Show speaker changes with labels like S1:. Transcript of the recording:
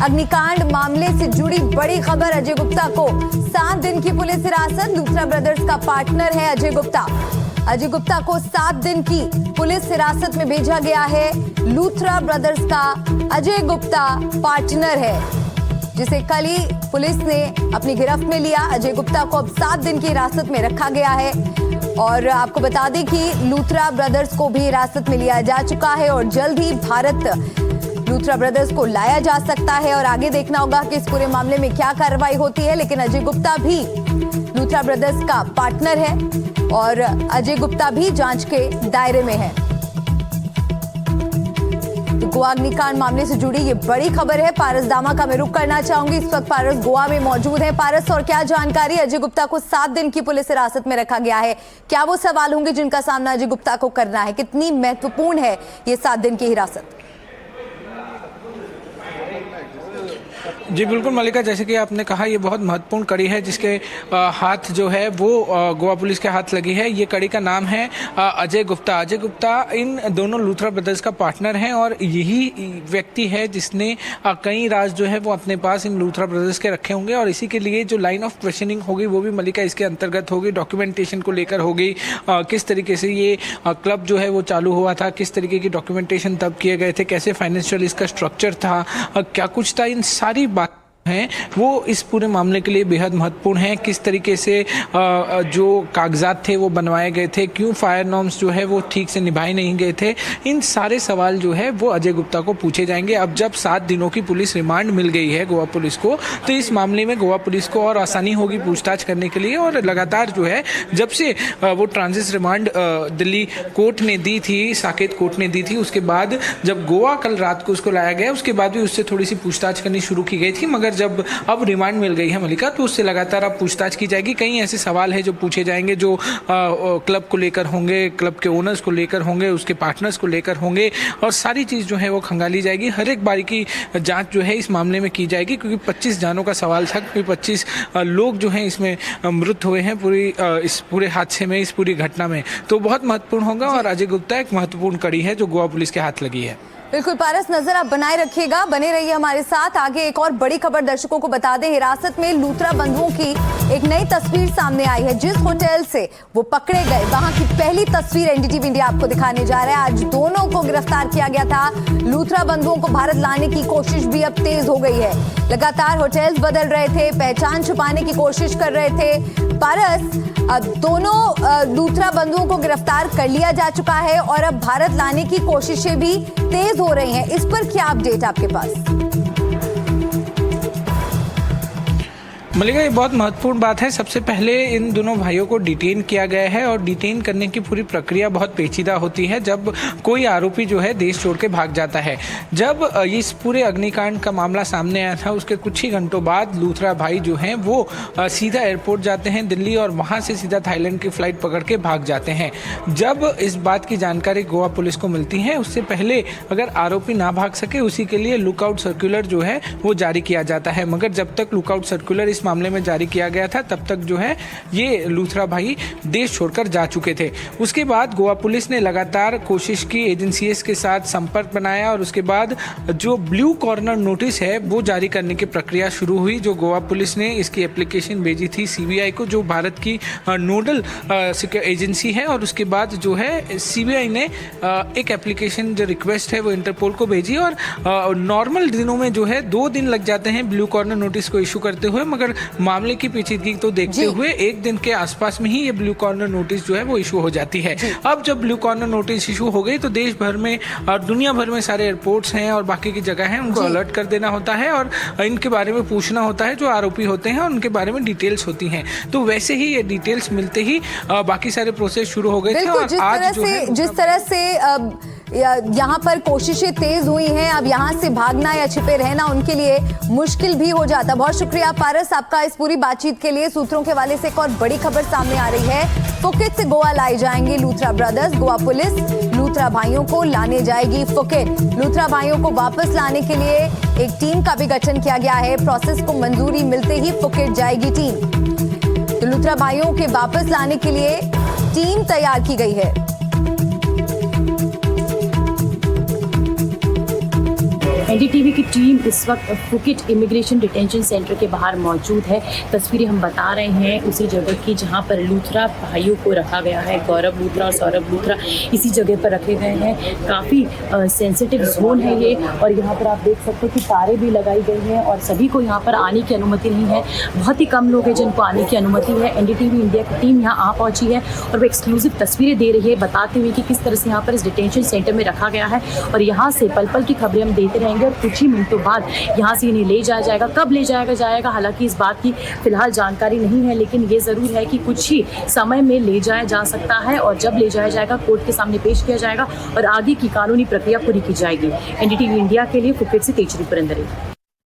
S1: अग्निकांड मामले से जुड़ी बड़ी खबर। अजय गुप्ता को 7 दिन की पुलिस हिरासत। लूथरा ब्रदर्स का पार्टनर है अजय गुप्ता। अजय गुप्ता को 7 दिन की पुलिस हिरासत में भेजा गया है। लूथरा ब्रदर्स का अजय गुप्ता पार्टनर है, जिसे कल ही पुलिस ने अपनी गिरफ्त में लिया। अजय गुप्ता को अब 7 दिन की हिरासत में रखा गया है और आपको बता दें कि लूथरा ब्रदर्स को भी हिरासत में लिया जा चुका है और जल्द ही भारत लूथरा ब्रदर्स को लाया जा सकता है और आगे देखना होगा कि इस पूरे मामले में क्या कार्रवाई होती है। लेकिन अजय गुप्ता भी लूथरा ब्रदर्स का पार्टनर है और अजय गुप्ता भी जांच के दायरे में है। तो गोवा अग्निकांड मामले से जुड़ी ये बड़ी खबर है। पारस दामा का मैं रुख करना चाहूंगी। इस वक्त पारस गोवा में मौजूद है। पारस, और क्या जानकारी? अजय गुप्ता को 7 दिन की पुलिस हिरासत में रखा गया है। क्या वो सवाल होंगे जिनका सामना अजय गुप्ता को करना है? कितनी महत्वपूर्ण है ये 7 दिन की हिरासत?
S2: जी बिल्कुल मलिका, जैसे कि आपने कहा ये बहुत महत्वपूर्ण कड़ी है जिसके हाथ जो है वो गोवा पुलिस के हाथ लगी है। ये कड़ी का नाम है अजय गुप्ता। अजय गुप्ता इन दोनों लूथरा ब्रदर्स का पार्टनर हैं और यही व्यक्ति है जिसने कई राज जो है वो अपने पास इन लूथरा ब्रदर्स के रखे होंगे और इसी के लिए जो लाइन ऑफ क्वेश्चनिंग होगी वो भी मलिका इसके अंतर्गत होगी। डॉक्यूमेंटेशन को लेकर होगी, किस तरीके से ये क्लब जो है वो चालू हुआ था, किस तरीके की डॉक्यूमेंटेशन तब किए गए थे, कैसे फाइनेंशियल इसका स्ट्रक्चर था, क्या कुछ था, इन सारी बात हैं वो इस पूरे मामले के लिए बेहद महत्वपूर्ण है। किस तरीके से जो कागजात थे वो बनवाए गए थे, क्यों फायर नॉर्म्स जो है वो ठीक से निभाए नहीं गए थे, इन सारे सवाल जो है वो अजय गुप्ता को पूछे जाएंगे। अब जब 7 दिनों की पुलिस रिमांड मिल गई है गोवा पुलिस को, तो इस मामले में गोवा पुलिस को और आसानी होगी पूछताछ करने के लिए। और लगातार जो है जब से वो ट्रांजिट रिमांड दिल्ली कोर्ट ने दी थी, साकेत कोर्ट ने दी थी, उसके बाद जब गोवा कल रात को उसको लाया गया, उसके बाद भी उससे थोड़ी सी पूछताछ करनी शुरू की गई थी। मगर जब अब रिमांड मिल गई है मलिका, तो उससे लगातार अब पूछताछ की जाएगी। कई ऐसे सवाल हैं जो पूछे जाएंगे जो क्लब को लेकर होंगे, क्लब के ओनर्स को लेकर होंगे, उसके पार्टनर्स को लेकर होंगे और सारी चीज़ जो है वो खंगाली जाएगी। हर एक बारी की जांच जो है इस मामले में की जाएगी, क्योंकि 25 जानों का सवाल था, क्योंकि 25 लोग जो हैं इसमें मृत हुए हैं इस पूरे हादसे में, इस पूरी घटना में। तो बहुत महत्वपूर्ण होगा और अजय गुप्ता एक महत्वपूर्ण कड़ी है जो गोवा पुलिस के हाथ लगी है।
S1: बिल्कुल पारस, नजर आप बनाए रखिएगा, बने रहिए हमारे साथ। आगे एक और बड़ी खबर दर्शकों को बता दें। हिरासत में लूथरा बंधुओं की एक नई तस्वीर सामने आई है। जिस होटल से वो पकड़े गए, वहां की पहली तस्वीर एनडीटीवी इंडिया आपको दिखाने जा रहा है। आज दोनों को गिरफ्तार किया गया था। लूथरा बंधुओं को भारत लाने की कोशिश भी अब तेज हो गई है। लगातार होटल्स बदल रहे थे, पहचान छुपाने की कोशिश कर रहे थे। पारस, दोनों लूथरा बंधुओं को गिरफ्तार कर लिया जा चुका है और अब भारत लाने की कोशिशें भी तेज हो रही हैं। इस पर क्या अपडेट आपके पास?
S2: मलिका, ये बहुत महत्वपूर्ण बात है। सबसे पहले इन दोनों भाइयों को डिटेन किया गया है और डिटेन करने की पूरी प्रक्रिया बहुत पेचीदा होती है जब कोई आरोपी जो है देश छोड़ के भाग जाता है। जब इस पूरे अग्निकांड का मामला सामने आया था, उसके कुछ ही घंटों बाद लूथरा भाई जो हैं वो सीधा एयरपोर्ट जाते हैं दिल्ली और वहाँ से सीधा थाईलैंड की फ्लाइट पकड़ के भाग जाते हैं। जब इस बात की जानकारी गोवा पुलिस को मिलती है, उससे पहले अगर आरोपी ना भाग सके उसी के लिए लुकआउट सर्कुलर जो है वो जारी किया जाता है। मगर जब तक लुकआउट सर्कुलर इस मामले में जारी किया गया था, तब तक जो है ये लूथरा भाई देश छोड़कर जा चुके थे। उसके बाद गोवा पुलिस ने लगातार कोशिश की, एजेंसीज के साथ संपर्क बनाया और उसके बाद जो ब्लू कॉर्नर नोटिस है वो जारी करने की प्रक्रिया शुरू हुई। जो गोवा पुलिस ने इसकी एप्लीकेशन भेजी थी सीबीआई को, जो भारत की नोडल एजेंसी है, और उसके बाद जो है सीबीआई ने एक एप्लीकेशन जो रिक्वेस्ट है वो इंटरपोल को भेजी। और नॉर्मल दिनों में जो है 2 दिन लग जाते हैं ब्लू कॉर्नर नोटिस को इशू करते हुए, मगर मामले की पेचीदगी तो देखते हुए 1 दिन के आसपास में ही ये ब्लू कॉर्नर नोटिस जो है वो इशू हो जाती है। अब जब ब्लू कॉर्नर नोटिस इशू हो गई तो देश भर में और दुनिया भर में सारे एयरपोर्ट्स हैं और बाकी की जगह हैं, उनको अलर्ट कर देना होता है और इनके बारे में पूछना होता है। जो आरोपी होते हैं उनके बारे में डिटेल्स होती हैं। तो वैसे ही ये डिटेल्स मिलते ही बाकी सारे प्रोसेस शुरू हो गए थे। और आज
S1: जिस तरह से यहाँ पर कोशिशें तेज हुई हैं, अब यहाँ से भागना या छिपे रहना उनके लिए मुश्किल भी हो जाता। बहुत शुक्रिया पारस आपका इस पूरी बातचीत के लिए। सूत्रों के हवाले से एक और बड़ी खबर सामने आ रही है। फुकेट से गोवा लाए जाएंगे लूथरा ब्रदर्स। गोवा पुलिस लूथरा भाइयों को लाने जाएगी फुकेट। लूथरा भाइयों को वापस लाने के लिए एक टीम का भी गठन किया गया है। प्रोसेस को मंजूरी मिलते ही फुकेट जाएगी टीम। तो लूथरा भाइयों के वापस लाने के लिए टीम तैयार की गई है।
S3: एनडीटीवी की टीम इस वक्त फुकेट इमिग्रेशन डिटेंशन सेंटर के बाहर मौजूद है। तस्वीरें हम बता रहे हैं उसी जगह की जहां पर लूथरा भाइयों को रखा गया है। गौरव लूथरा और सौरभ लूथरा इसी जगह पर रखे गए हैं। काफ़ी सेंसिटिव जोन है ये, और यहाँ पर आप देख सकते हैं कि तारे भी लगाई गई हैं और सभी को यहाँ पर आने की अनुमति नहीं है। बहुत ही कम लोग हैं जिनको आने की अनुमति है। एनडीटीवी इंडिया की टीम यहाँ आ पहुँची है और वो एक्सक्लूसिव तस्वीरें दे रही है, बताते हुए कि किस तरह से यहाँ पर इस डिटेंशन सेंटर में रखा गया है। और यहाँ से पल पल की खबरें हम देते रहेंगे और कुछ ही मिनटों बाद यहाँ से इन्हें ले जाया जाएगा। कब ले जाएगा हालांकि इस बात की फिलहाल जानकारी नहीं है, लेकिन ये ज़रूर है कि कुछ ही समय में ले जाया जा सकता है और जब ले जाया जाएगा कोर्ट के सामने पेश किया जाएगा और आगे की कानूनी प्रक्रिया पूरी की जाएगी। एनडीटीवी इंडिया के लिए फुकेट से तेजरी पुरंदरे।